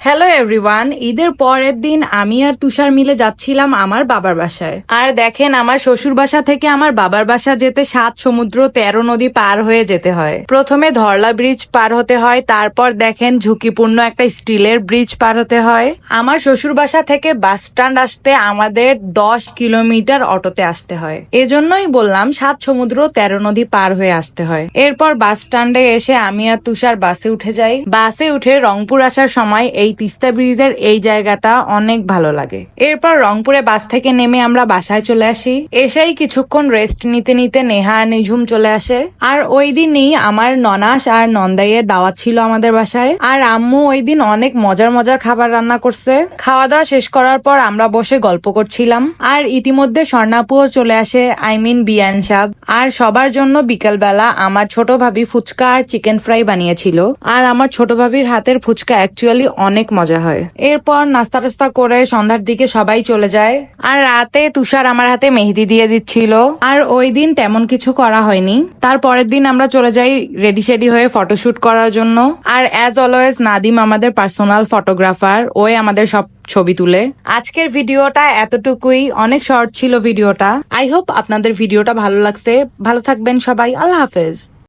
Hello everyone, ঈদের পরের দিন আমি আর তুষার মিলে যাচ্ছিলাম আমার বাবার বাসায়। আর দেখেন, আমার শ্বশুর বাসা থেকে আমার বাবার বাসা যেতে 7 সমুদ্র 13 নদী পার হয়ে যেতে হয়। প্রথমে ধরলা ব্রিজ পার হতে হয়, তারপর দেখেন ঝুঁকিপূর্ণ একটা স্টিলের ব্রিজ পার হতে হয়। আমার শ্বশুর বাসা থেকে বাস স্ট্যান্ড আসতে আমাদের 10 কিলোমিটার অটোতে আসতে হয়। এজন্যই বললাম 7 সমুদ্র 13 নদী পার হয়ে আসতে হয়। এরপর বাস স্ট্যান্ডে এসে আমি আর তুষার বাসে উঠে যাই। বাসে উঠে রংপুর আসার সময় এই তিস্তা ব্রিজের এই জায়গাটা অনেক ভালো লাগে। এরপর রংপুরে বাস থেকে নেমে আমরা বাসায় চলে আসি। এসেই কিছুক্ষণ রেস্ট নিতে নিতে নেহা আর নিঝুম চলে আসে। আর ওই দিনই আমার ননাস আর নন্দাইয়ের দাওয়াত ছিল আমাদের বাসায়। আর আম্মু ওই দিন অনেক মজার মজার খাবার রান্না করছে। খাওয়া দাওয়া শেষ করার পর আমরা বসে গল্প করছিলাম। আর ইতিমধ্যে স্বর্ণাপুও চলে আসে, বিয়ান সাহেব। আর সবার জন্য বিকেলবেলা আমার ছোট ভাবি ফুচকা আর চিকেন ফ্রাই বানিয়েছিল। আর আমার ছোট ভাবির হাতের ফুচকা অ্যাকচুয়ালি অনেক মজা হয়। এরপর নাস্তা টাস্তা করে সন্ধ্যার দিকে সবাই চলে যায়। আর রাতে তুষার আমার হাতে মেহেদি দিয়ে দিচ্ছিল। আর ওই দিন তেমন কিছু করা হয়নি। তার পরের দিন আমরা চলে যাই রেডি শেডি হয়ে ফটোশুট করার জন্য। আর অ্যাজ অলওয়েজ নাদিম আমাদের পার্সোনাল ফটোগ্রাফার, ওই আমাদের সব ছবি তুলে। আজকের ভিডিওটা এতটুকুই, অনেক শর্ট ছিল ভিডিওটা। আই হোপ আপনাদের ভিডিওটা ভালো লাগছে। ভালো থাকবেন সবাই, আল্লাহ হাফেজ।